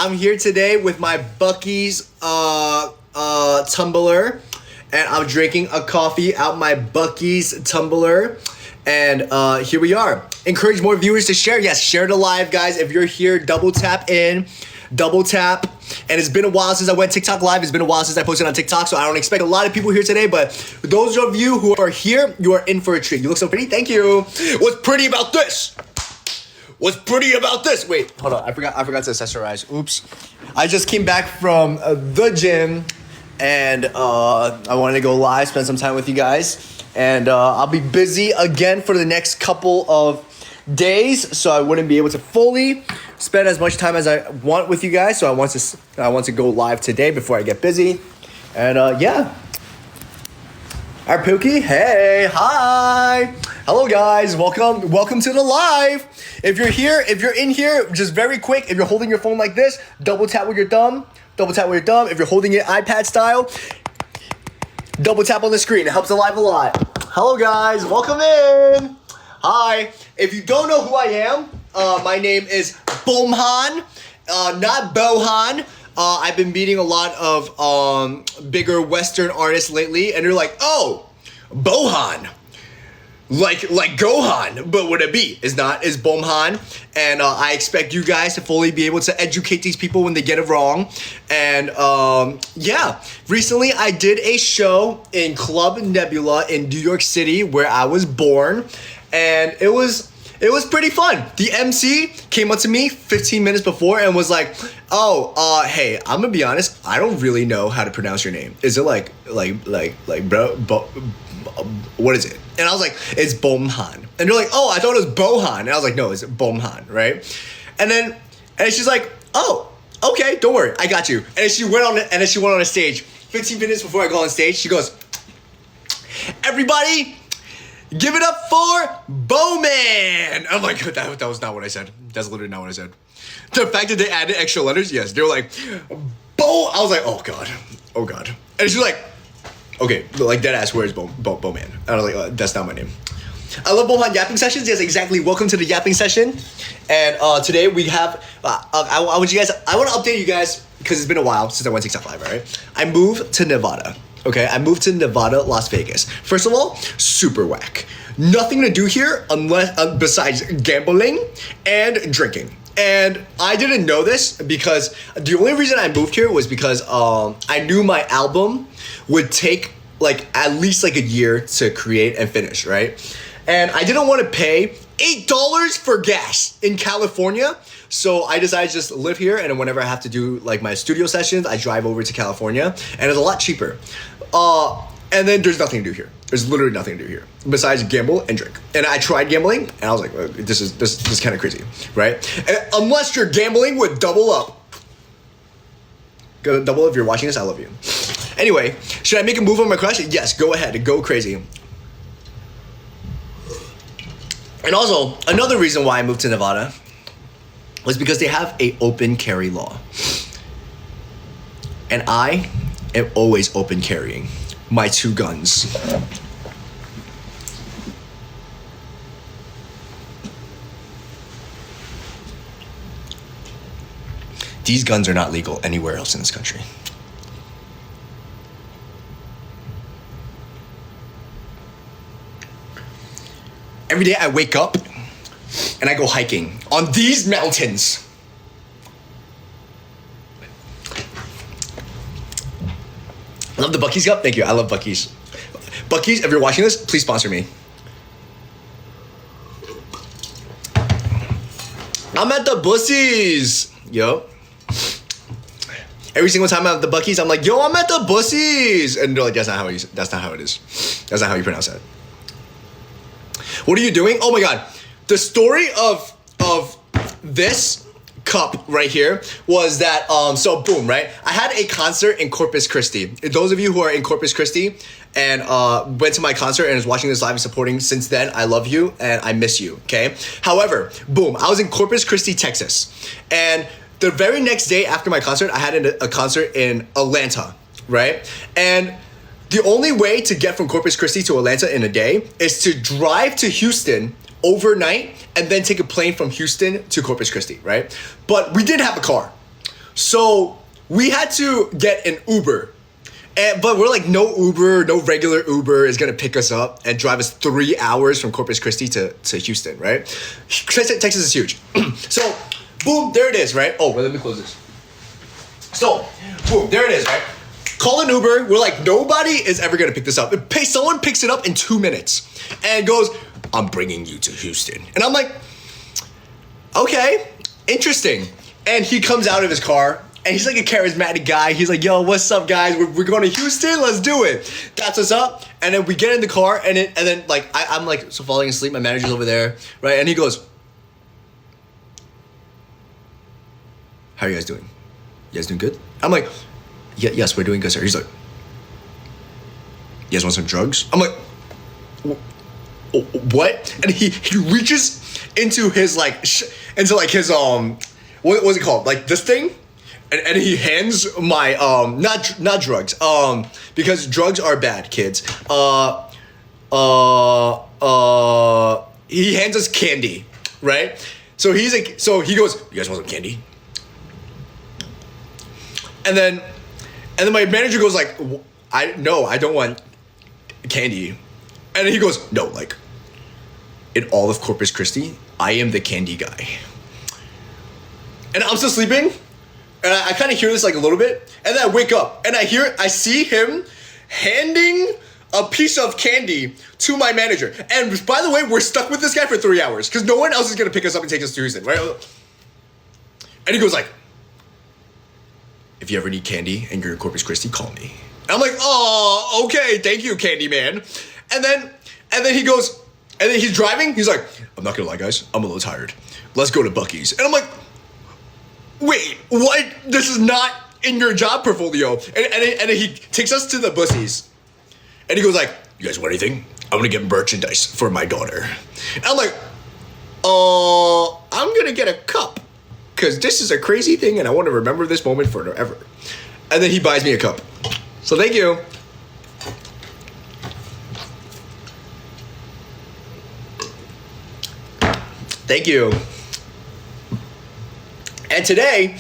I'm here today with my Buc-ee's tumbler, and I'm drinking a coffee out my Buc-ee's tumbler. And here we are. Encourage more viewers to share. Yes, share the live, guys. If you're here, double tap in, double tap. And it's been a while since I went TikTok live. It's been a while since I posted on TikTok, so I don't expect a lot of people here today. But those of you who are here, you are in for a treat. You look so pretty. Thank you. What's pretty about this? What's pretty about this? Wait, hold on. I forgot to accessorize. Oops. I just came back from the gym, and I wanted to go live, spend some time with you guys. And I'll be busy again for the next couple of days, so I wouldn't be able to fully spend as much time as I want with you guys. So I want to go live today before I get busy. And yeah. Our Pookie, hey, hi. Hello guys, welcome to the live. If you're here, if you're in here, just very quick, if you're holding your phone like this, double tap with your thumb. If you're holding it iPad style, double tap on the screen. It helps the live a lot. Hello guys, welcome in. Hi. If you don't know who I am, my name is Beomhan, not Beomhan. I've been meeting a lot of bigger Western artists lately, and they're like, oh, Beomhan. Like Gohan, but what it be is Beomhan, and I expect you guys to fully be able to educate these people when they get it wrong. And yeah, recently I did a show in Club Nebula in New York City where I was born, and it was pretty fun. The MC came up to me 15 minutes before and was like, oh, hey, I'm gonna be honest, I don't really know how to pronounce your name. Is it like what is it? And I was like, it's Beomhan. And they're like, oh, I thought it was Bohan. And I was like, no, it's Beomhan, right? And she's like, oh, okay, don't worry, I got you. And then she went on a stage. 15 minutes before I go on stage, she goes, everybody, give it up for Beomhan. I'm like, that was not what I said. That's literally not what I said. The fact that they added extra letters, yes, they were like, Bo. I was like, oh God. And she's like, okay, like dead ass, where's Beomhan? And I was like, that's not my name. I love Beomhan yapping sessions. Yes, exactly. Welcome to the yapping session. And today we have, I want to update you guys because it's been a while since I went TikTok live, all right? I moved to Nevada. Okay, I moved to Nevada, Las Vegas. First of all, super whack. Nothing to do here unless besides gambling and drinking. And I didn't know this because the only reason I moved here was because I knew my album would take like at least like a year to create and finish, right? And I didn't want to pay $8 for gas in California. So I decided to just live here, and whenever I have to do like my studio sessions, I drive over to California, and it's a lot cheaper. And then there's nothing to do here. There's literally nothing to do here besides gamble and drink. And I tried gambling, and I was like, this is kind of crazy, right? And unless you're gambling with Double Up. Double Up, if you're watching this, I love you. Anyway, should I make a move on my crush? Yes, go ahead, go crazy. And also, another reason why I moved to Nevada was because they have an open carry law. And I am always open carrying my 2 guns. These guns are not legal anywhere else in this country. Every day I wake up and I go hiking on these mountains. Love the Buc-ee's cup. Thank you. I love Buc-ee's. Buc-ee's, if you're watching this, please sponsor me. I'm at the Bussies. Yo. Every single time I'm at the Buc-ee's, I'm like, yo, I'm at the Bussies. And they're like, that's not how it is. That's not how you pronounce that. What are you doing? Oh my God. The story of this cup right here was that, so boom, right? I had a concert in Corpus Christi. Those of you who are in Corpus Christi and went to my concert and is watching this live and supporting since then, I love you and I miss you, okay? However, boom, I was in Corpus Christi, Texas. And the very next day after my concert, I had a concert in Atlanta, right? And the only way to get from Corpus Christi to Atlanta in a day is to drive to Houston overnight and then take a plane from Houston to Corpus Christi, right? But we didn't have a car. So we had to get an Uber. But we're like, no Uber, no regular Uber is gonna pick us up and drive us 3 hours from Corpus Christi to Houston, right? Texas is huge. So, boom, there it is, right? Oh, well, let me close this. So, boom, there it is, right? Call an Uber. We're like, nobody is ever gonna pick this up. Someone picks it up in 2 minutes and goes, I'm bringing you to Houston. And I'm like, okay, interesting. And he comes out of his car. And he's like a charismatic guy. He's like, yo, what's up, guys? We're going to Houston. Let's do it. That's what's up. And then we get in the car. And then like, I'm like so falling asleep. My manager's over there, right? And he goes, how are you guys doing? You guys doing good? I'm like, yeah, yes, we're doing good, sir. He's like, you guys want some drugs? I'm like, what? And he reaches into his like, into like his, what was it called? Like this thing? And he hands my not drugs because drugs are bad, kids. He hands us candy, right? So he's like, so he goes, you guys want some candy? And then my manager goes like, I don't want candy. And then he goes, no, like in all of Corpus Christi, I am the candy guy. And I'm still sleeping. And I kind of hear this like a little bit, and then I wake up and I see him handing a piece of candy to my manager. And by the way, we're stuck with this guy for 3 hours because no one else is gonna pick us up and take us to Houston, right? And he goes like, if you ever need candy and you're in Corpus Christi, call me. And I'm like, oh, okay, thank you, candy man. And then he goes, and then he's driving. He's like, I'm not gonna lie, guys, I'm a little tired. Let's go to Buc-ee's. And I'm like, wait, what? This is not in your job portfolio. And then he takes us to the Buc-ee's. And he goes like, you guys want anything? I'm gonna get merchandise for my daughter. And I'm like, I'm gonna get a cup. Because this is a crazy thing and I want to remember this moment forever. And then he buys me a cup. So thank you. Thank you. And today,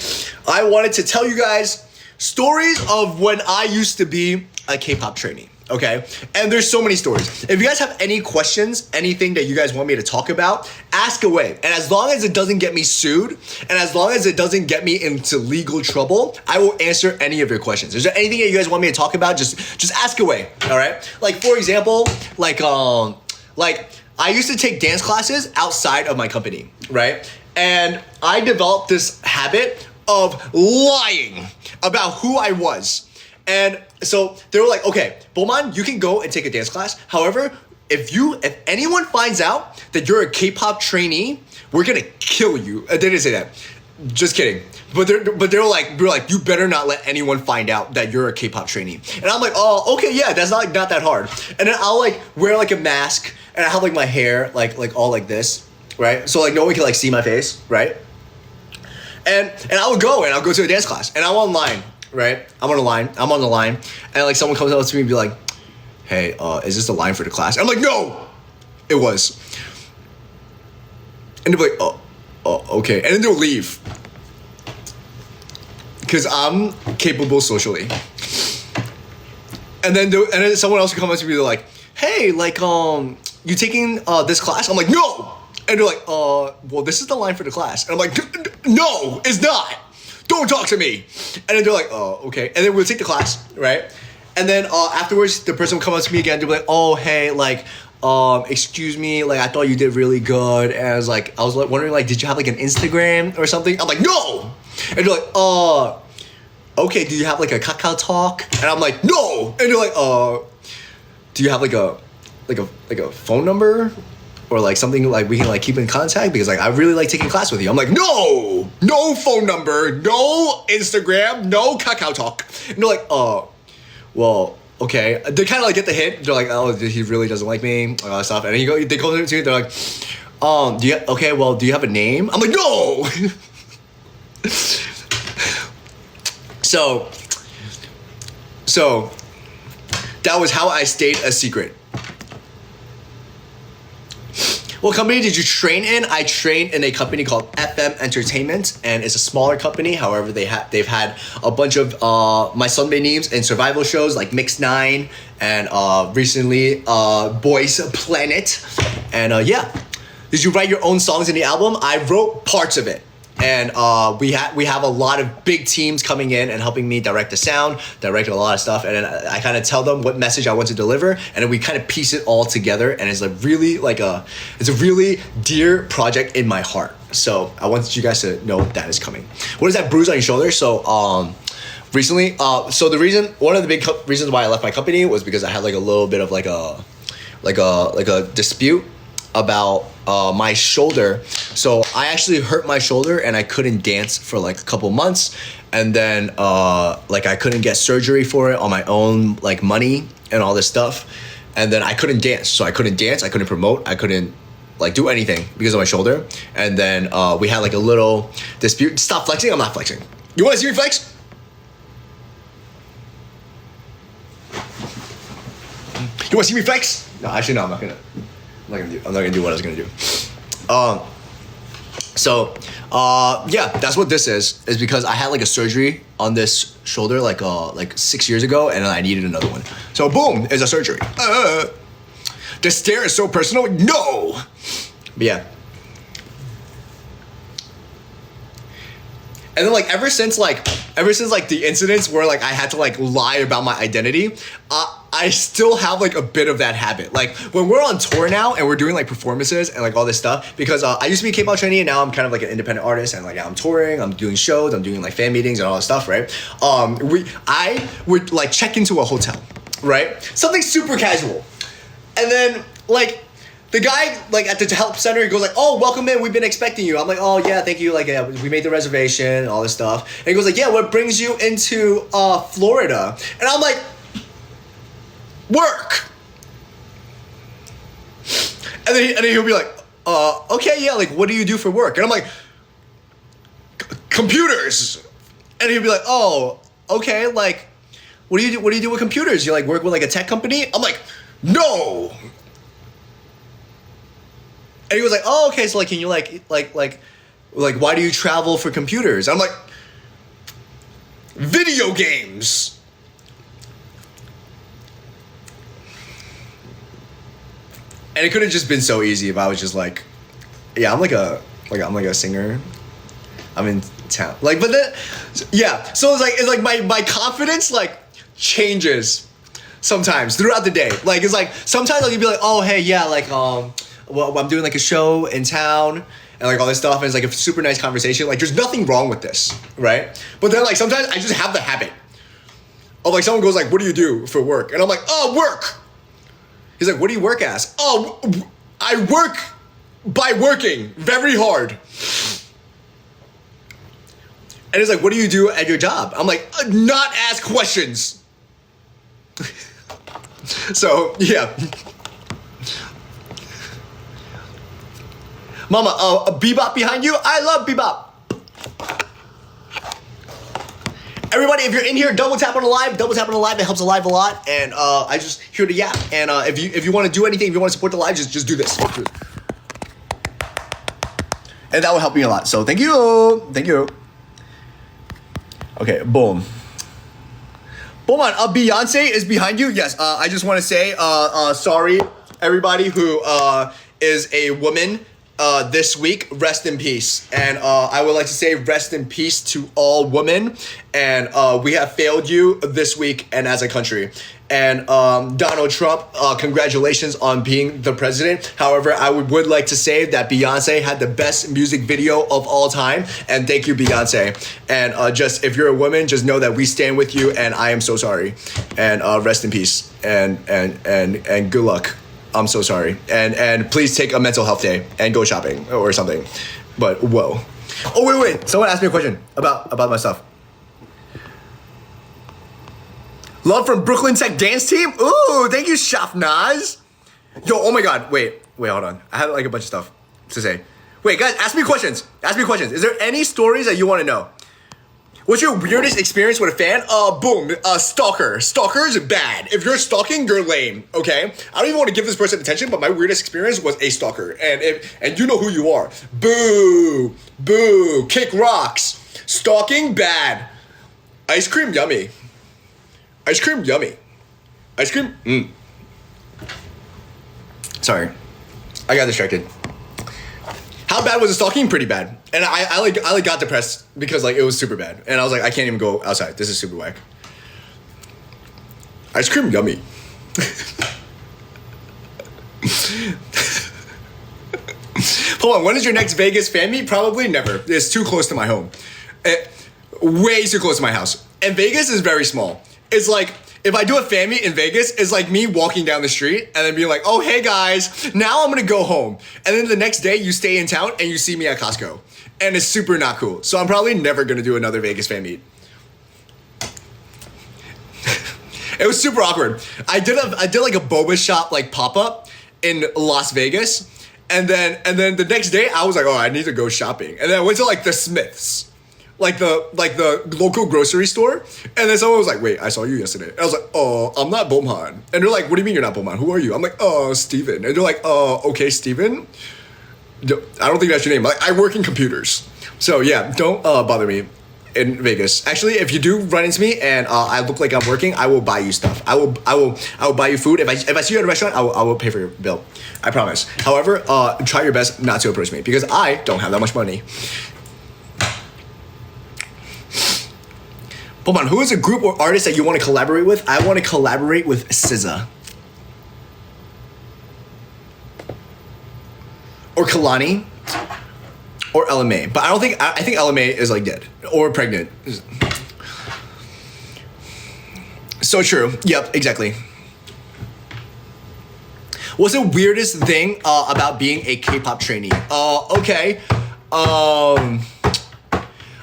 I wanted to tell you guys stories of when I used to be a K-pop trainee, okay? And there's so many stories. If you guys have any questions, anything that you guys want me to talk about, ask away. And as long as it doesn't get me sued, and as long as it doesn't get me into legal trouble, I will answer any of your questions. Is there anything that you guys want me to talk about? Just ask away, all right? Like, for example, like I used to take dance classes outside of my company, right? And I developed this habit of lying about who I was. And so they were like, okay, Beomhan, you can go and take a dance class. However, if anyone finds out that you're a K-pop trainee, we're gonna kill you. They didn't say that. Just kidding. But they were like, you better not let anyone find out that you're a K-pop trainee. And I'm like, oh, okay, yeah, that's not that hard. And then I'll like wear like a mask and I have like my hair like all like this. Right? So like no one can like see my face, right? And I would go and I'll go to a dance class and I'm online, right? I'm on the line and like someone comes up to me and be like, hey, is this the line for the class? I'm like, no, it was. And they'll be like, oh, okay. And then they'll leave. Because I'm capable socially. And then someone else will come up to me, they're like, hey, like, you taking this class? I'm like, no. And they're like, well, this is the line for the class. And I'm like, no, it's not. Don't talk to me. And then they're like, oh, okay. And then we'll take the class, right? And then afterwards, the person will come up to me again. They'll be like, oh, hey, like, excuse me, like, I thought you did really good. And I was like wondering, like, did you have like an Instagram or something? I'm like, no. And they're like, okay, do you have like a Kakao Talk? And I'm like, no. And they're like, do you have like a phone number? Or like something like we can like keep in contact because like I really like taking class with you. I'm like, no phone number, no Instagram, no Kakao Talk. And they're like, well, okay. They kind of like get the hint. They're like, oh, he really doesn't like me, all that stuff. And then they come to me, they're like, do you have a name? I'm like, no. So that was how I stayed a secret. What company did you train in? I trained in a company called FM Entertainment, and it's a smaller company. However, they've had a bunch of my Sunday names in survival shows like Mix 9 and recently Boys Planet. And yeah, did you write your own songs in the album? I wrote parts of it. And we have a lot of big teams coming in and helping me direct the sound, direct a lot of stuff, and then I kind of tell them what message I want to deliver, and then we kind of piece it all together, and it's a really dear project in my heart. So I wanted you guys to know that is coming. What is that bruise on your shoulder? So recently, so one of the big reasons why I left my company was because I had like a little bit of like a dispute about my shoulder. So I actually hurt my shoulder and I couldn't dance for like a couple months, and then like I couldn't get surgery for it on my own like money and all this stuff, and then I couldn't dance. So I couldn't dance, I couldn't promote, I couldn't like do anything because of my shoulder. And then we had like a little dispute. Stop flexing. I'm not flexing. You want to see me flex? You want to see me flex? No, actually no, I'm not gonna do what I was gonna do. Yeah, that's what this is because I had like a surgery on this shoulder like 6 years ago, and I needed another one. So boom, it's a surgery. The stare is so personal. No, but yeah. And then like ever since the incidents where like I had to like lie about my identity, I still have like a bit of that habit. Like when we're on tour now and we're doing like performances and like all this stuff, because I used to be a K-pop trainee and now I'm kind of like an independent artist, and like I'm touring, I'm doing shows, I'm doing like fan meetings and all that stuff, right? I would like check into a hotel, right? Something super casual. And then like the guy like at the help center, he goes like, "Oh, welcome in. We've been expecting you." I'm like, "Oh yeah, thank you. Like, yeah, we made the reservation and all this stuff." And he goes like, "Yeah, what brings you into Florida?" And I'm like, "Work." And then he'll be like, "Okay, yeah. Like, what do you do for work?" And I'm like, "Computers." And he'll be like, "Oh, okay. Like, what do you do? What do you do with computers? You like work with like a tech company?" I'm like, "No." And he was like, "Oh, okay. So like, can you like why do you travel for computers?" I'm like, "Video games." And it could have just been so easy if I was just like, "Yeah, I'm like a singer. I'm in town." Like, but then, yeah. So it's like my confidence like changes sometimes throughout the day. Like it's like sometimes like you'd be like, "Oh, hey, yeah, like well, I'm doing like a show in town and like all this stuff," and it's like a super nice conversation. Like there's nothing wrong with this, right? But then like sometimes I just have the habit of like someone goes like, "What do you do for work?" And I'm like, "Oh, work." He's like, "What do you work as?" "Oh, I work by working very hard." And he's like, "What do you do at your job?" I'm like, "Not ask questions." So yeah. Mama, a bebop behind you? I love bebop. Everybody, if you're in here, double tap on the live. Double tap on the live. It helps the live a lot. And I just here to yap. And if you want to do anything, if you want to support the live, just do this. And that will help me a lot. So thank you. Thank you. Okay, boom. Beomhan, Beyonce is behind you? Yes, I just want to say sorry, everybody who is a woman this week. Rest in peace. And I would like to say rest in peace to all women. And we have failed you this week and as a country. And Donald Trump, congratulations on being the president. However, I would like to say that Beyonce had the best music video of all time. And thank you, Beyonce. And just if you're a woman, just know that we stand with you. And I am so sorry. And rest in peace. And good luck. I'm so sorry. And please take a mental health day and go shopping or something. But whoa. Oh, wait. Someone asked me a question about my stuff. Love from Brooklyn Tech dance team? Ooh, thank you, Shafnaz. Yo, oh my God. Wait, hold on. I have like a bunch of stuff to say. Wait, guys, ask me questions. Is there any stories that you want to know? What's your weirdest experience with a fan? Boom, stalker. Stalker's bad. If you're stalking, you're lame, okay? I don't even want to give this person attention, but my weirdest experience was a stalker. And you know who you are. Boo, boo, kick rocks. Stalking, bad. Ice cream, yummy. Ice cream, yummy. Ice cream, Sorry, I got distracted. How bad was the stalking? Pretty bad. And I got depressed because like it was super bad. And I was like, I can't even go outside. This is super whack. Ice cream, yummy. Hold on, when is your next Vegas fan meet? Probably never. It's too close to my home. Way too close to my house. And Vegas is very small. It's like, if I do a fan meet in Vegas, it's like me walking down the street and then being like, oh, hey guys, now I'm gonna go home. And then the next day you stay in town and you see me at Costco. And it's super not cool. So I'm probably never gonna do another Vegas fan meet. It was super awkward. I did like a boba shop like pop-up in Las Vegas. And then the next day I was like, oh, I need to go shopping. And then I went to like the Smiths. Like the local grocery store. And then someone was like, wait, I saw you yesterday. And I was like, oh, I'm not Beomhan. And they're like, what do you mean you're not Beomhan? Who are you? I'm like, oh, Steven. And they're like, oh, okay, Steven. I don't think that's your name. Like, I work in computers. So yeah, don't bother me in Vegas. Actually, if you do run into me and I look like I'm working, I will buy you stuff. I will buy you food. If I see you at a restaurant, I will pay for your bill. I promise. However, try your best not to approach me because I don't have that much money. Hold on, who is a group or artist that you want to collaborate with? I want to collaborate with SZA. Or Kalani. Or LMA. But I think LMA is like dead. Or pregnant. So true. Yep, exactly. What's the weirdest thing about being a K-pop trainee? Okay.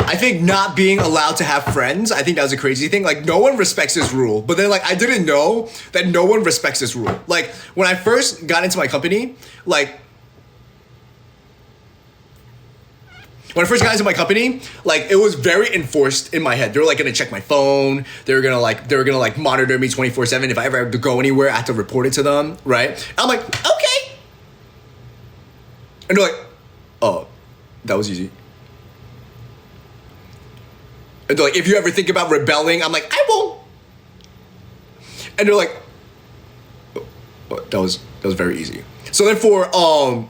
I think not being allowed to have friends, I think that was a crazy thing. Like, no one respects this rule. But then, like, I didn't know that no one respects this rule. Like, when I first got into my company, like, it was very enforced in my head. They were, like, gonna check my phone. They were gonna monitor me 24/7. If I ever have to go anywhere, I have to report it to them, right? And I'm like, okay. And they're like, oh, that was easy. And they're like, if you ever think about rebelling, I'm like, I won't. And they're like, oh, that was very easy. So then for 4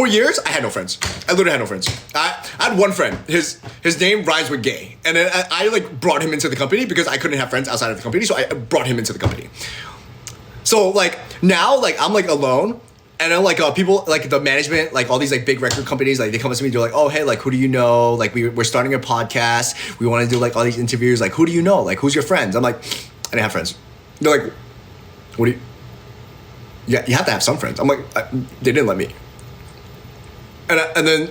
years, I had no friends. I literally had no friends. I had one friend. His name rhymes with gay. And then I like brought him into the company because I couldn't have friends outside of the company. So I brought him into the company. So like now, like I'm like alone. And then like people, like the management, like all these like big record companies, like they come up to me, they're like, oh, hey, like who do you know? Like we're starting a podcast. We want to do like all these interviews. Like who do you know? Like who's your friends? I'm like, I didn't have friends. They're like, what do you? Yeah, you have to have some friends. I'm like, they didn't let me. And then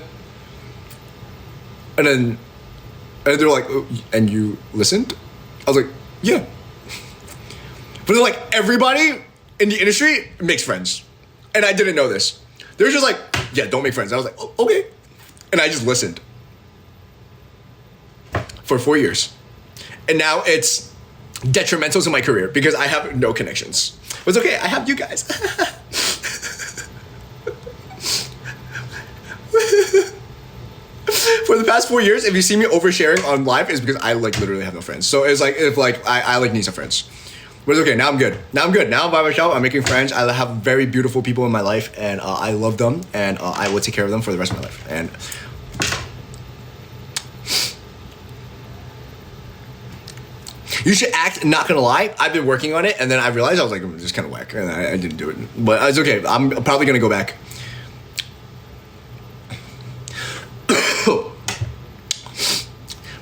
they're like, oh, and you listened? I was like, yeah. But then like everybody in the industry makes friends. And I didn't know this. They were just like, yeah, don't make friends. And I was like, oh, okay. And I just listened. For 4 years. And now it's detrimental to my career because I have no connections. But it's okay, I have you guys. For the past 4 years, if you see me oversharing on live, it's because I like literally have no friends. So it's like, if like, I like need some friends. But it's okay, now I'm good. Now I'm by myself, I'm making friends. I have very beautiful people in my life and I love them and I will take care of them for the rest of my life. And you should act not gonna lie. I've been working on it and then I realized I was like, this is kind of whack and I didn't do it. But it's okay, I'm probably gonna go back.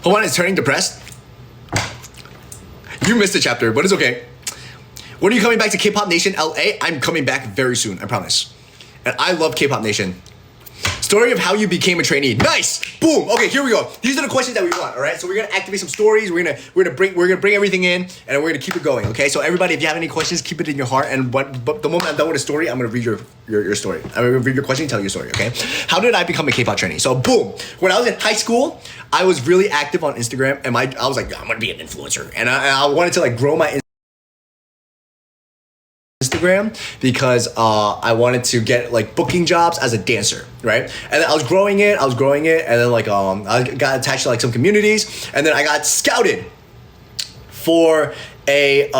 Beomhan is turning depressed. You missed a chapter, but it's okay. When are you coming back to K-Pop Nation LA? I'm coming back very soon, I promise. And I love K-Pop Nation. Story of how you became a trainee. Nice. Boom. Okay, here we go. These are the questions that we want. All right. So we're gonna activate some stories. We're gonna bring everything in, and we're gonna keep it going. Okay. So everybody, if you have any questions, keep it in your heart. And but the moment I'm done with the story, I'm gonna read your story. I'm gonna read your question and tell your story. Okay. How did I become a K-pop trainee? So boom. When I was in high school, I was really active on Instagram, and I was like, I'm gonna be an influencer, and I wanted to like grow my Instagram because I wanted to get like booking jobs as a dancer, right? And then I was growing it, and then like I got attached to like some communities, and then I got scouted for a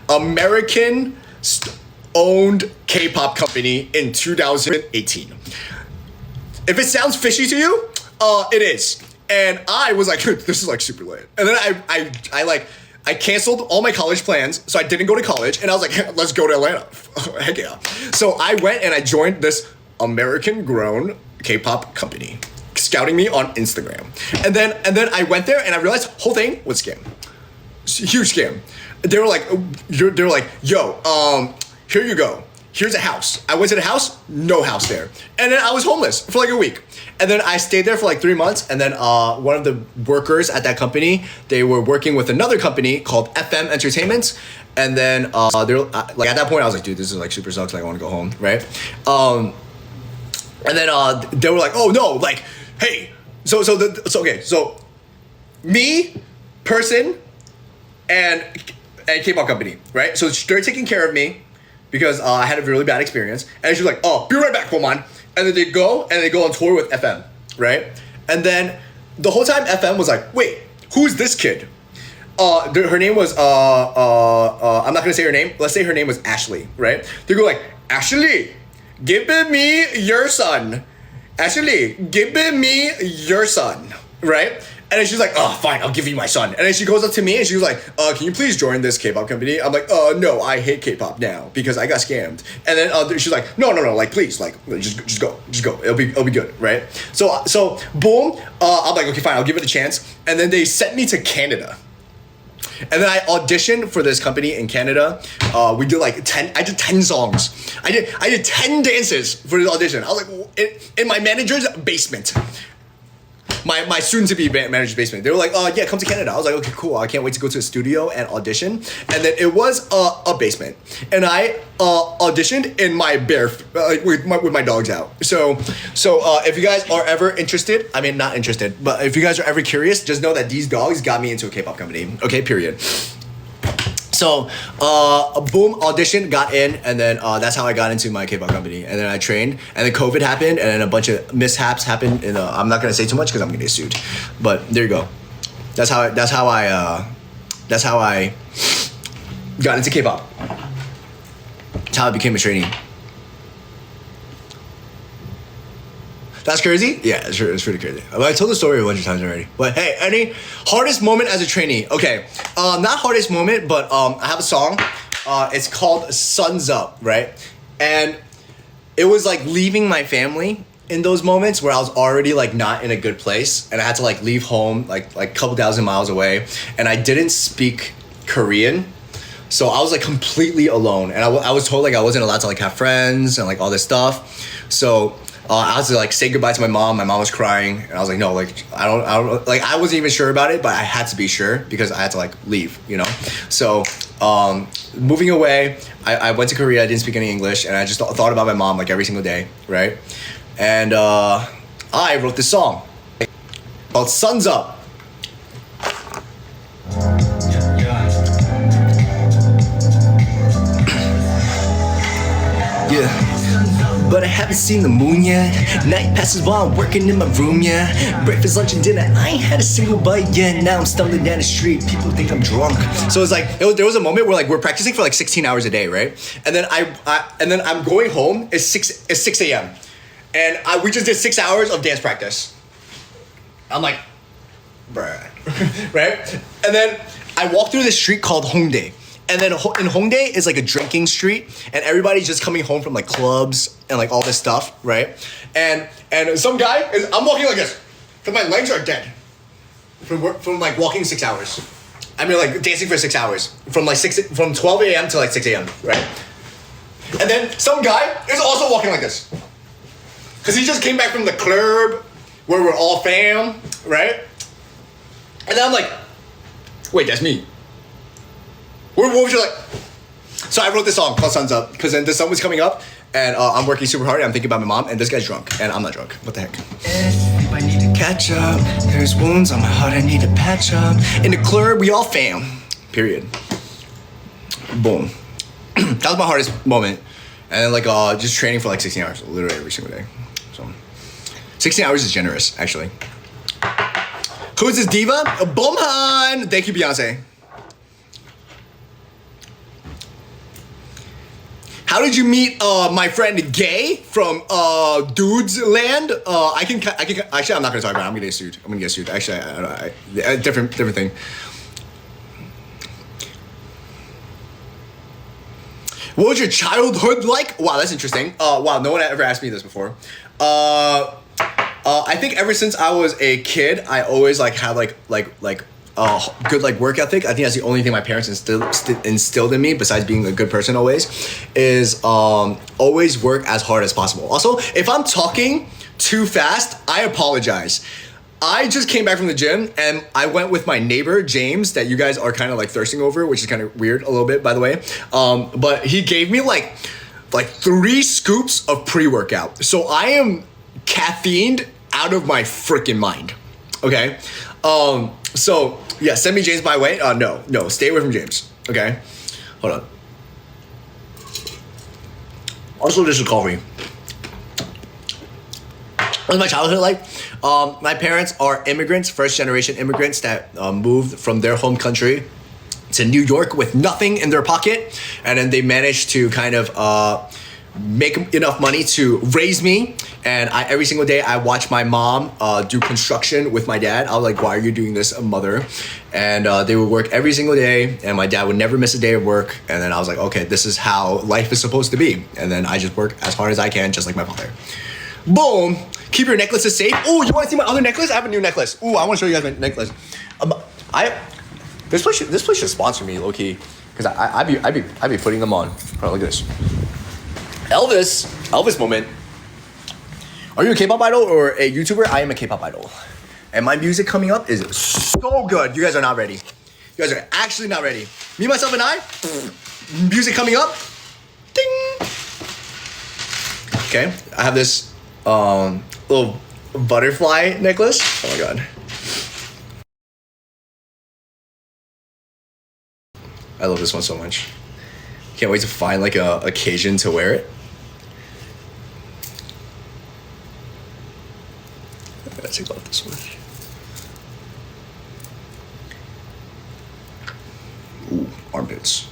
American owned K-pop company in 2018. If it sounds fishy to you, it is. And I was like, this is like super lit. And then I canceled all my college plans, so I didn't go to college, and I was like, let's go to Atlanta. Heck yeah. So I went and I joined this American-grown K-pop company, scouting me on Instagram. And then I went there, and I realized the whole thing was a scam. It's a huge scam. They were like, yo, here you go. Here's a house. I went to the house, no house there. And then I was homeless for like a week. And then I stayed there for like 3 months. And then one of the workers at that company, they were working with another company called FM Entertainment. And then they're like, at that point, I was like, dude, this is like super sucks. Like, I want to go home, right? And then they were like, oh no, like, hey, so me, person, and K-pop company, right? So they're taking care of me because I had a really bad experience. And she was like, oh, be right back, Beomhan. And then they go on tour with FM, right? And then the whole time FM was like, wait, who's this kid? Her name was, I'm not gonna say her name. Let's say her name was Ashley, right? They go like, Ashley, give me your son. Ashley, give me your son, right? And then she's like, oh, fine, I'll give you my son. And then she goes up to me and she was like, can you please join this K-pop company? I'm like, no, I hate K-pop now because I got scammed. And then she's like, no, like, please, like, just go. It'll be good, right? So boom, I'm like, okay, fine, I'll give it a chance. And then they sent me to Canada. And then I auditioned for this company in Canada. We did like 10 songs. I did 10 dances for this audition. I was like, in my manager's basement. My soon-to-be manager's basement. They were like, yeah, come to Canada. I was like, okay, cool. I can't wait to go to a studio and audition. And then it was a basement. And I auditioned in my with my dogs out. So if you guys are ever interested, I mean, not interested, but if you guys are ever curious, just know that these dogs got me into a K-pop company. Okay, period. So, boom, audition, got in, and then that's how I got into my K-pop company. And then I trained, and then COVID happened, and then a bunch of mishaps happened. And I'm not gonna say too much because I'm gonna get sued. But there you go. That's how I got into K-pop. That's how I became a trainee. That's crazy? Yeah, it's pretty crazy. I told the story a bunch of times already. But hey, any hardest moment as a trainee? Okay, not hardest moment, but I have a song. It's called Sun's Up, right? And it was like leaving my family in those moments where I was already like not in a good place. And I had to like leave home like a couple thousand miles away. And I didn't speak Korean. So I was like completely alone. And I was told like I wasn't allowed to like have friends and like all this stuff. So I had to like say goodbye to my mom. My mom was crying, and I was like, no, like I don't like I wasn't even sure about it, but I had to be sure because I had to like leave, you know. So moving away, I went to Korea. I didn't speak any English, and I just thought about my mom like every single day, right? And I wrote this song called "Sun's Up." Yeah. But I haven't seen the moon yet. Night passes while I'm working in my room, yeah. Breakfast, lunch, and dinner, I ain't had a single bite yet. Now I'm stumbling down the street, people think I'm drunk. So it's like, there was a moment where like we're practicing for like 16 hours a day, right? And then I'm going home, it's 6 a.m. And we just did 6 hours of dance practice. I'm like, bruh, right? And then I walk through this street called Hongdae. And then in Hongdae is like a drinking street, and everybody's just coming home from like clubs and like all this stuff, right? And some guy I'm walking like this, because my legs are dead from like walking 6 hours. I mean like dancing for 6 hours from 12 a.m. to like 6 a.m. right? And then some guy is also walking like this. Because he just came back from the club where we're all fam, right? And then I'm like, wait, that's me. What was you like? So I wrote this song called Sun's Up, because then the sun was coming up, and I'm working super hard, and I'm thinking about my mom, and this guy's drunk, and I'm not drunk. What the heck? If I need to catch up, there's wounds on my heart I need to patch up. In the club, we all fam. Period. Boom. That was my hardest moment. And then like just training for like 16 hours, literally every single day. So 16 hours is generous, actually. Who is this diva? Beomhan! Thank you, Beyonce. How did you meet my friend Gay from Dudes Land? I can actually, I'm not gonna talk about it. I'm gonna get sued. Actually, different thing. What was your childhood like? Wow, that's interesting. Wow, no one ever asked me this before. I think ever since I was a kid, I always like had good like work ethic. I think that's the only thing my parents instilled in me, besides being a good person always, is always work as hard as possible. Also, if I'm talking too fast, I apologize. I just came back from the gym and I went with my neighbor, James, that you guys are kind of like thirsting over, which is kind of weird a little bit, by the way. But he gave me like 3 scoops of pre-workout. So I am caffeined out of my freaking mind. Okay. So yeah, send me James my way. No, stay away from James. Okay. Hold on. Also, this is coffee. What's my childhood like? My parents are immigrants, first generation immigrants that moved from their home country to New York with nothing in their pocket. And then they managed to kind of make enough money to raise me. And every single day I watch my mom do construction with my dad. I was like, why are you doing this, mother? And they would work every single day, and my dad would never miss a day of work. And then I was like, okay, this is how life is supposed to be. And then I just work as hard as I can, just like my father. Boom. Keep your necklaces safe. Oh, you want to see my other necklace? I have a new necklace. Oh, I want to show you guys my necklace. This place should sponsor me, low key, because I'd be putting them on. Oh, look at this. Elvis moment. Are you a K-pop idol or a YouTuber? I am a K-pop idol, and my music coming up is so good. You guys are not ready. You guys are actually not ready. Me, myself, and I. Music coming up. Ding. Okay, I have this little butterfly necklace. Oh my god. I love this one so much. Can't wait to find like a occasion to wear it. I gotta take off this one. Ooh, armpits.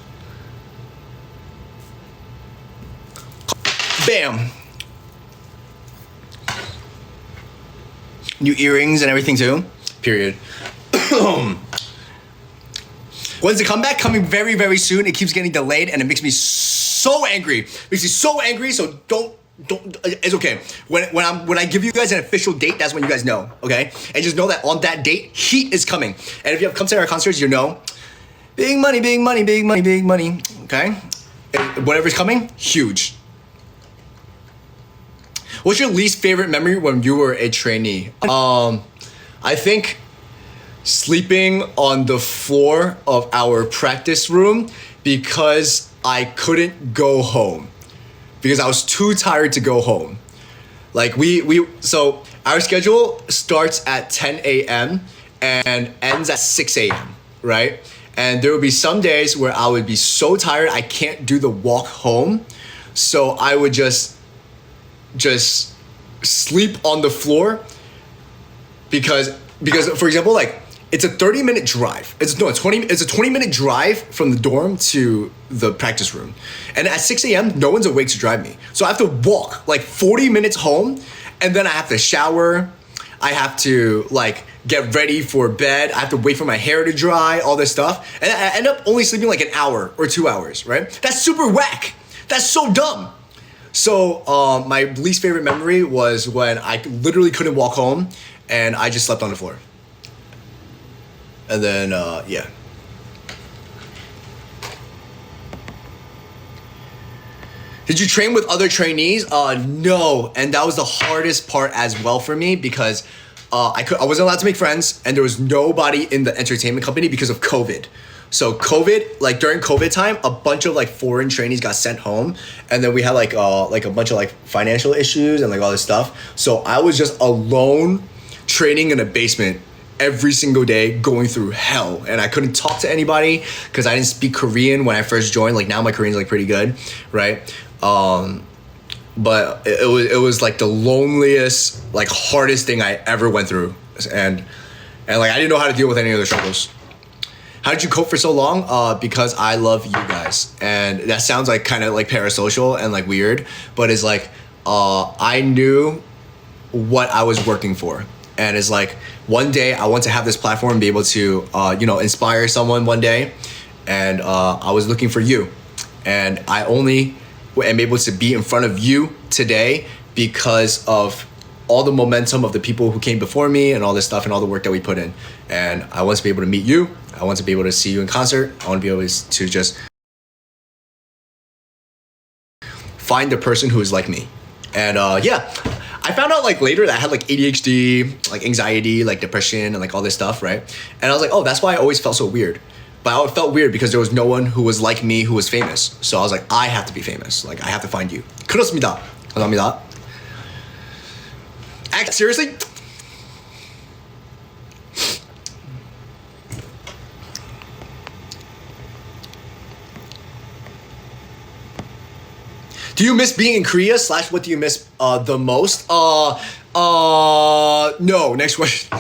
Bam! New earrings and everything too. Period. When's the comeback? Coming very, very soon. It keeps getting delayed and it makes me so angry. Makes me so angry, so don't, it's okay. When I give you guys an official date, that's when you guys know, okay? And just know that on that date, heat is coming. And if you have come to our concerts, you know, big money, big money, big money, big money, okay? And whatever's coming, huge. What's your least favorite memory when you were a trainee? I think sleeping on the floor of our practice room because I couldn't go home. Because I was too tired to go home. Like so our schedule starts at 10 a.m. and ends at 6 a.m., right? And there would be some days where I would be so tired I can't do the walk home. So I would just sleep on the floor because for example, like it's a 30-minute drive. It's a 20-minute drive from the dorm to the practice room. And at 6 a.m., no one's awake to drive me. So I have to walk like 40 minutes home, and then I have to shower. I have to like get ready for bed. I have to wait for my hair to dry, all this stuff. And I end up only sleeping like an hour or 2 hours, right? That's super whack. That's so dumb. So my least favorite memory was when I literally couldn't walk home and I just slept on the floor. And then, yeah. Did you train with other trainees? No, and that was the hardest part as well for me because I wasn't allowed to make friends, and there was nobody in the entertainment company because of COVID. So COVID, like during COVID time, a bunch of like foreign trainees got sent home, and then we had like a bunch of like financial issues and like all this stuff. So I was just alone training in a basement every single day, going through hell, and I couldn't talk to anybody because I didn't speak Korean when I first joined. Like now my Korean's like pretty good, right? But it was like the loneliest, like hardest thing I ever went through, and like I didn't know how to deal with any of the struggles. How did you cope for so long? Because I love you guys, and that sounds like kind of like parasocial and like weird, but it's like I knew what I was working for, and it's like one day I want to have this platform and be able to inspire someone one day, and I was looking for you, and I only am able to be in front of you today because of all the momentum of the people who came before me and all this stuff and all the work that we put in. And I want to be able to meet you. I want to be able to see you in concert. I want to be able to just find the person who is like me. And yeah, I found out like later that I had like ADHD, like anxiety, like depression, and like all this stuff, right? And I was like, oh, that's why I always felt so weird. But I felt weird because there was no one who was like me who was famous. So I was like, I have to be famous. Like I have to find you. 그렇습니다. 감사합니다. Seriously? Do you miss being in Korea? / what do you miss the most? No. Next question.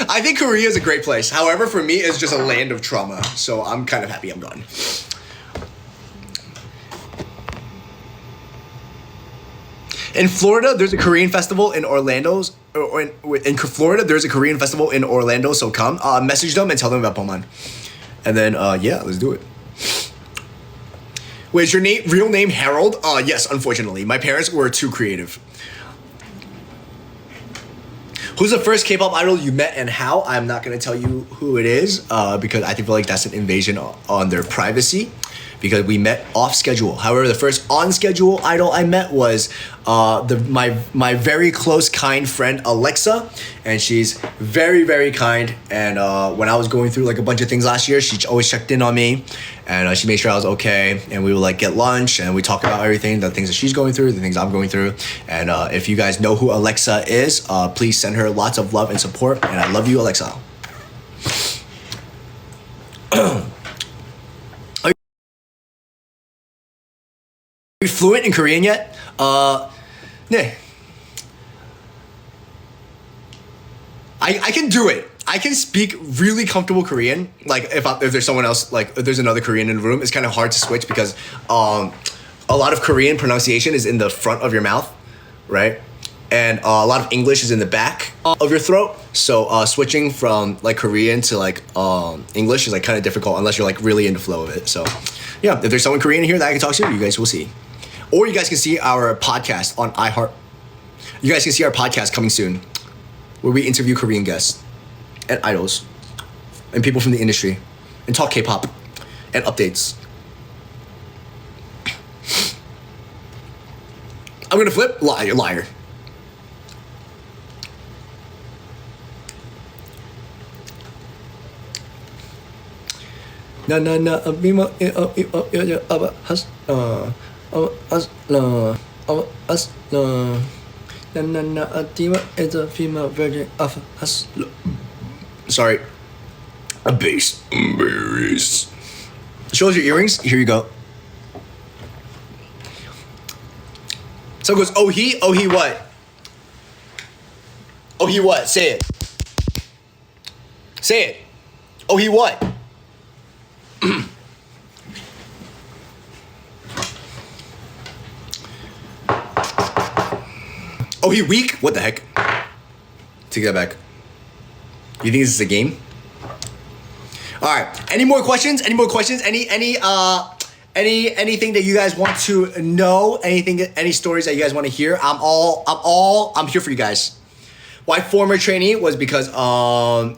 I think Korea is a great place. However, for me, it's just a land of trauma. So I'm kind of happy I'm gone. In Florida, there's a Korean festival in Orlando. In Florida, there's a Korean festival in Orlando. So come, message them and tell them about Beomhan. And then, yeah, let's do it. Wait, is your real name Harold? Yes, unfortunately. My parents were too creative. Who's the first K-pop idol you met and how? I'm not going to tell you who it is because I feel like that's an invasion on their privacy because we met off schedule. However, the first on schedule idol I met was my very close, kind friend Alexa, and she's very, very kind. And when I was going through like a bunch of things last year, she always checked in on me, and she made sure I was okay. And we would like get lunch and we talk about everything, the things that she's going through, the things I'm going through. And if you guys know who Alexa is, please send her lots of love and support. And I love you, Alexa. Are you fluent in Korean yet? Yeah. I can do it. I can speak really comfortable Korean. Like if there's someone else, like if there's another Korean in the room, it's kind of hard to switch because a lot of Korean pronunciation is in the front of your mouth, right? And a lot of English is in the back of your throat. So switching from like Korean to like English is like kind of difficult unless you're like really in the flow of it. So yeah, if there's someone Korean here that I can talk to, you guys will see. Or you guys can see our podcast on iHeart. You guys can see our podcast coming soon where we interview Korean guests and idols and people from the industry and talk K-pop and updates. I'm gonna flip? Liar. Is a female version of hustler. Sorry. A bass. Show us your earrings. Here you go. So it goes, oh he what? Oh he what? Say it. Say it. Oh he what? Oh, he weak? What the heck? Take that back. You think this is a game? All right. Any more questions? Anything that you guys want to know? Any stories that you guys want to hear? I'm here for you guys. Why former trainee was because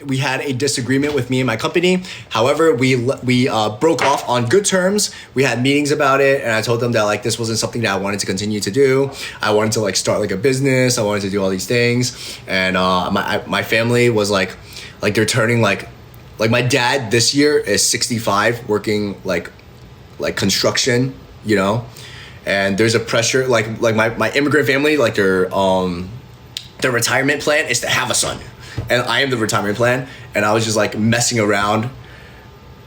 we had a disagreement with me and my company. However, we broke off on good terms. We had meetings about it, and I told them that like this wasn't something that I wanted to continue to do. I wanted to like start like a business. I wanted to do all these things, and my family was like they're turning like my dad this year is 65, working like construction, you know, and there's a pressure like my immigrant family, like their retirement plan is to have a son, and I am the retirement plan, and I was just like messing around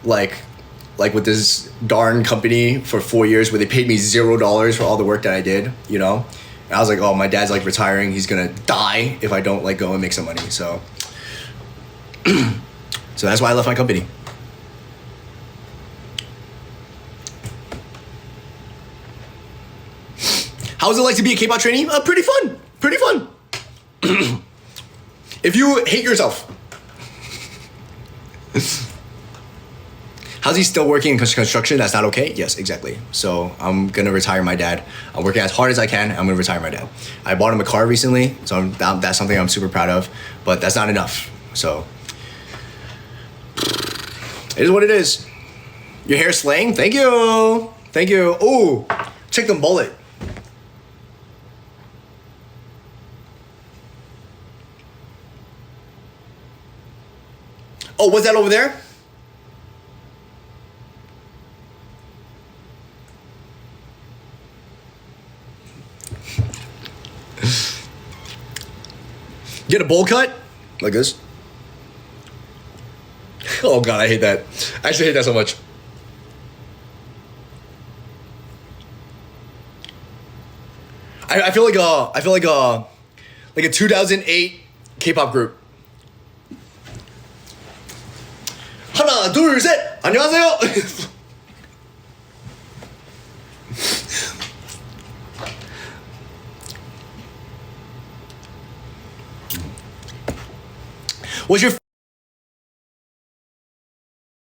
like with this darn company for 4 years where they paid me $0 for all the work that I did, you know, and I was like, oh, my dad's like retiring, he's gonna die if I don't like go and make some money. So so that's why I left my company. How was it like to be a K-pop trainee? Pretty fun. If you hate yourself. How's he still working in construction? That's not okay? Yes, exactly. So I'm gonna retire my dad. I'm working as hard as I can. I'm gonna retire my dad. I bought him a car recently, so that's something I'm super proud of, but that's not enough. So it is what it is. Your hair slaying? Thank you. Ooh, check the mullet. Oh, what's that over there? Get a bowl cut? Like this? Oh God, I hate that. I actually hate that so much. I feel like a 2008 K-pop group. 하나, 둘, 셋! 안녕하세요! What's your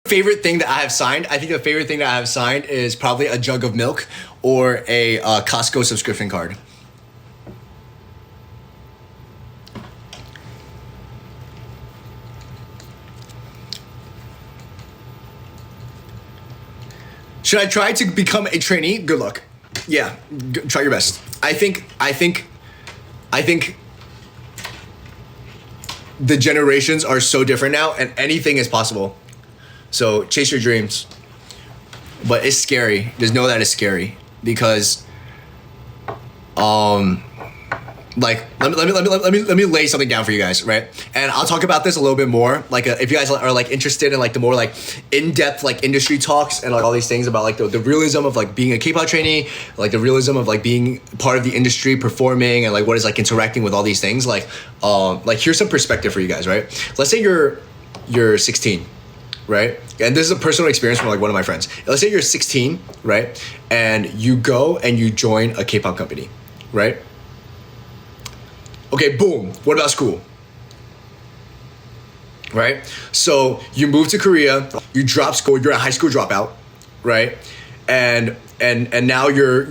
favorite thing that I have signed? I think the favorite thing that I have signed is probably a jug of milk or a Costco subscription card. Should I try to become a trainee? Good luck. Yeah, try your best. I think the generations are so different now, and anything is possible. So chase your dreams. But it's scary. Just know that it's scary because like let me lay something down for you guys, right? And I'll talk about this a little bit more, like if you guys are like interested in like the more like in-depth like industry talks and like all these things about like the realism of like being a K-pop trainee, like the realism of like being part of the industry, performing, and like what is like interacting with all these things. Like here's some perspective for you guys, right? Let's say you're 16, right? And this is a personal experience from like one of my friends. Let's say you're 16, right? And you go and you join a K-pop company, right? Okay, boom. What about school? Right? So you move to Korea, you drop school, you're a high school dropout, right? And now you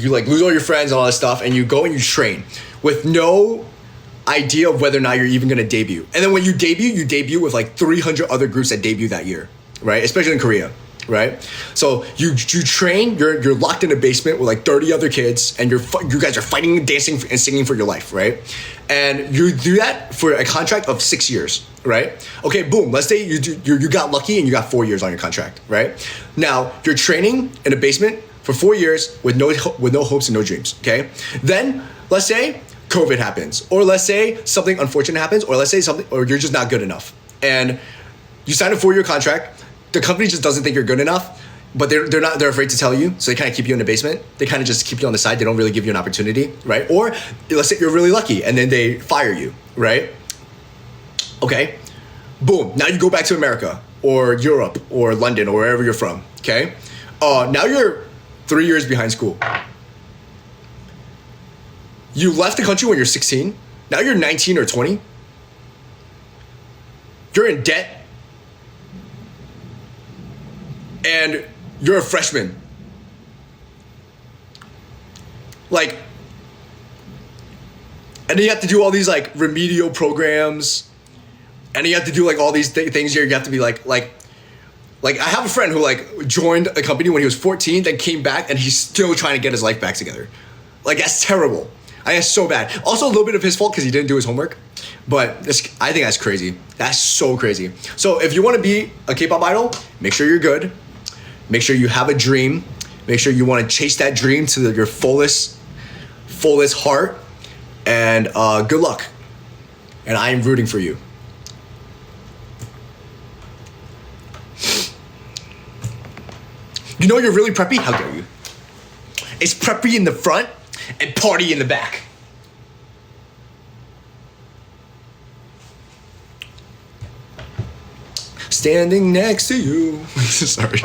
like lose all your friends and all that stuff, and you go and you train with no idea of whether or not you're even gonna debut. And then when you debut with like 300 other groups that debut that year, right? Especially in Korea, right? So you train, you're locked in a basement with like 30 other kids, and you guys are fighting, dancing, and singing for your life, right? And you do that for a contract of 6 years, right? Okay, boom. Let's say you got lucky and you got 4 years on your contract, right? Now you're training in a basement for 4 years with no hopes and no dreams. Okay, then let's say COVID happens, or let's say something unfortunate happens, or let's say something, or you're just not good enough, and you sign a 4-year contract. The company just doesn't think you're good enough, but they're afraid to tell you, so they kind of keep you in the basement. They kind of just keep you on the side. They don't really give you an opportunity, right? Or let's say you're really lucky and then they fire you, right? Okay, boom. Now you go back to America or Europe or London or wherever you're from. Okay, now you're 3 years behind school. You left the country when you're 16. Now you're 19 or 20. You're in debt. And you're a freshman. Like, And then you have to do all these like remedial programs, and you have to do like all these things here. You have to be like I have a friend who like joined a company when he was 14, then came back, and he's still trying to get his life back together. Like, that's terrible. I guess so bad. Also a little bit of his fault because he didn't do his homework. But I think that's crazy. That's so crazy. So if you want to be a K-pop idol, make sure you're good. Make sure you have a dream. Make sure you want to chase that dream to your fullest heart. And good luck. And I am rooting for you. You know you're really preppy? How dare you? It's preppy in the front and party in the back. Standing next to you. Sorry.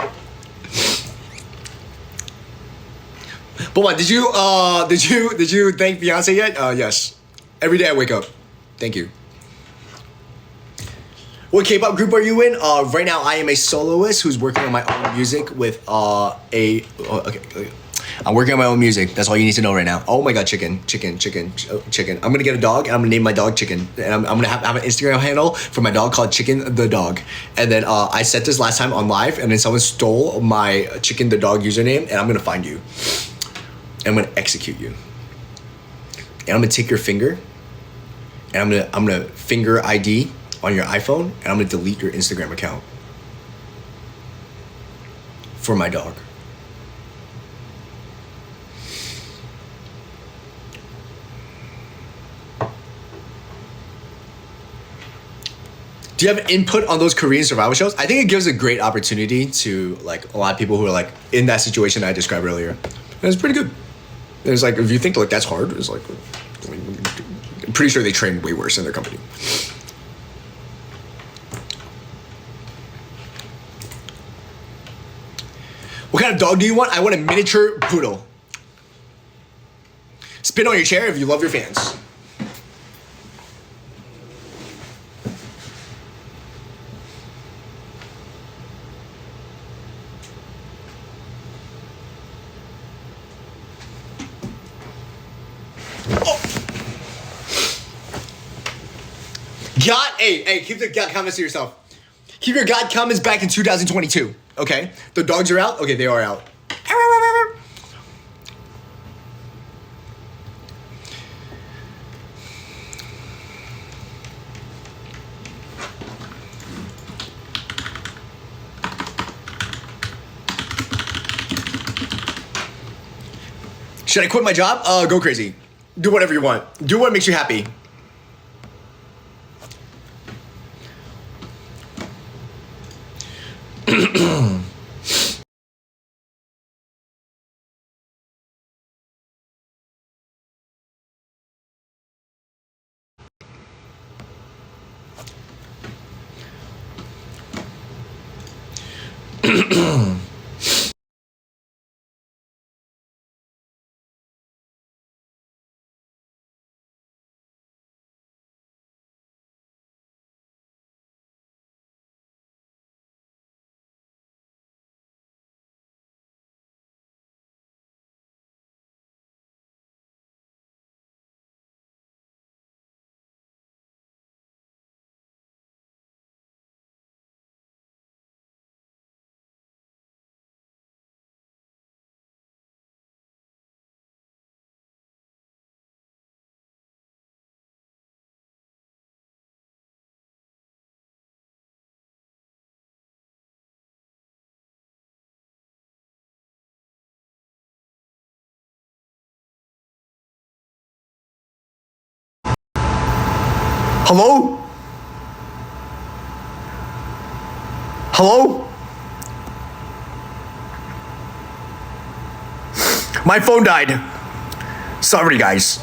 But what, did you thank Beyonce yet? Yes. Every day I wake up. Thank you. What K-pop group are you in? Right now I am a soloist who's working on my own music with okay. I'm working on my own music. That's all you need to know right now. Oh my god, chicken. I'm gonna get a dog and I'm gonna name my dog Chicken. And I'm gonna have an Instagram handle for my dog called Chicken the Dog. And then I said this last time on live, and then someone stole my Chicken the Dog username, and I'm gonna find you. And I'm gonna execute you. And I'm gonna take your finger, and I'm gonna finger ID on your iPhone, and I'm gonna delete your Instagram account for my dog. Do you have input on those Korean survival shows? I think it gives a great opportunity to like a lot of people who are like in that situation I described earlier. And it's pretty good. There's like, if you think like that's hard, it's like, I'm pretty sure they train way worse in their company. What kind of dog do you want? I want a miniature poodle. Spin on your chair if you love your fans. God, hey, keep the God comments to yourself. Keep your God comments back in 2022, okay? The dogs are out? Okay, they are out. Should I quit my job? Go crazy. Do whatever you want. Do what makes you happy. Hello? Hello? My phone died. Sorry, guys.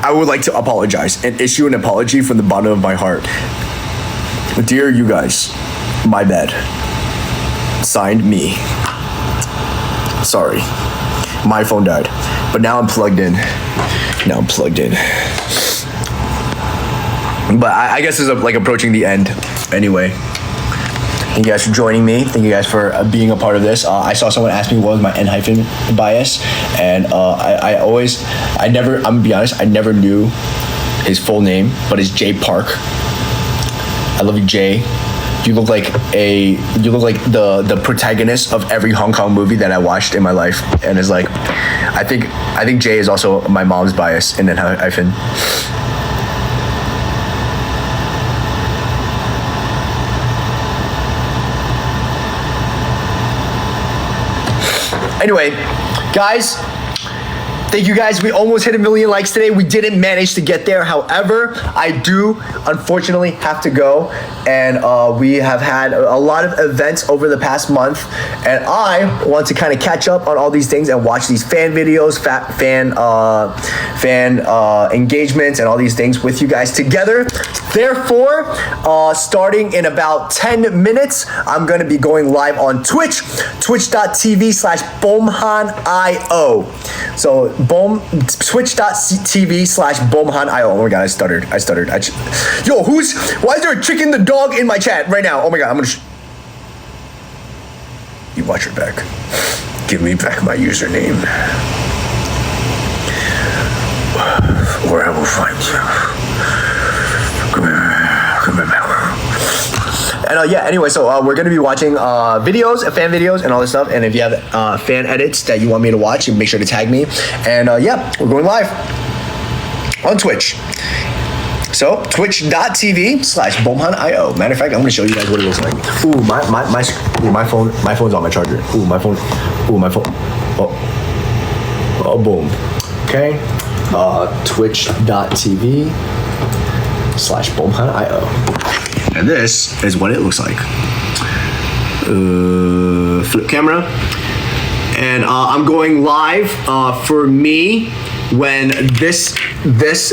I would like to apologize and issue an apology from the bottom of my heart. Dear you guys, my bad. Signed, me. Sorry. My phone died. But now I'm plugged in. But I guess it's like approaching the end. Anyway, thank you guys for joining me. Thank you guys for being a part of this. I saw someone ask me what was my N- bias, and I'm gonna be honest, I never knew his full name, but it's Jay Park. I love you, Jay. You look like the protagonist of every Hong Kong movie that I watched in my life, and it's like, I think Jay is also my mom's bias in that hyphen. Anyway, guys. Thank you guys. We almost hit 1 million likes today. We didn't manage to get there. However, I do unfortunately have to go. And we have had a lot of events over the past month. And I want to kind of catch up on all these things and watch these fan videos, fan engagements, and all these things with you guys together. Therefore, starting in about 10 minutes, I'm going to be going live on Twitch, twitch.tv/Beomhan.io. So twitch.tv/Beomhan.io. Oh my god, I stuttered. Yo, why is there a chicken the dog in my chat right now? Oh my god, I'm gonna you watch your back. Give me back my username, or I will find you. Come here back. And yeah, anyway, so we're going to be watching videos, fan videos, and all this stuff. And if you have fan edits that you want me to watch, make sure to tag me. And yeah, we're going live on Twitch. So twitch.tv/Beomhan.io. Matter of fact, I'm going to show you guys what it looks like. Ooh, my phone's on my charger. Ooh, my phone. Oh, boom. Okay. Twitch.tv/Beomhan.io. And this is what it looks like. Flip camera. And I'm going live for me when this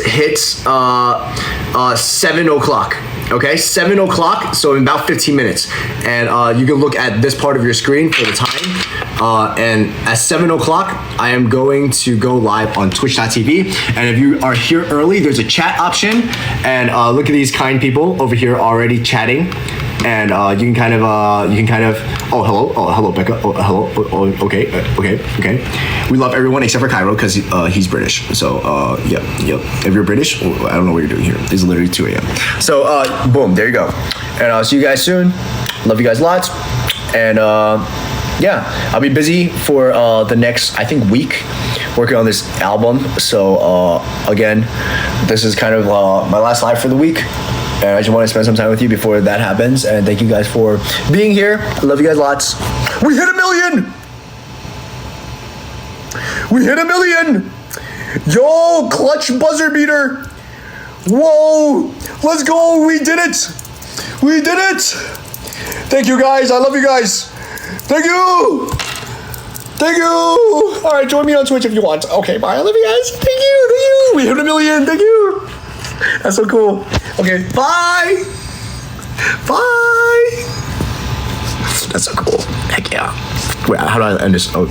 hits 7 o'clock. Okay, 7 o'clock, so in about 15 minutes. And you can look at this part of your screen for the time. And at 7 o'clock, I am going to go live on twitch.tv. And if you are here early, there's a chat option. And look at these kind people over here already chatting. And you can kind of, oh, hello, Becca. Oh, hello. Oh, okay. We love everyone except for Cairo because he's British. So, yep. If you're British, I don't know what you're doing here. It's literally 2 a.m. So, boom, there you go. And I'll see you guys soon. Love you guys lots. And yeah, I'll be busy for the next, I think, week working on this album. So, again, this is kind of my last live for the week. And I just want to spend some time with you before that happens. And thank you guys for being here. I love you guys lots. We hit 1 million! We hit 1 million! Yo, clutch buzzer beater! Whoa! Let's go! We did it! We did it! Thank you guys. I love you guys. Thank you! Thank you! Alright, join me on Twitch if you want. Okay, bye. I love you guys. Thank you! We hit 1 million. Thank you! That's so cool. Okay, bye. Bye. That's so cool. Heck yeah. Wait, how do I end this? Oh.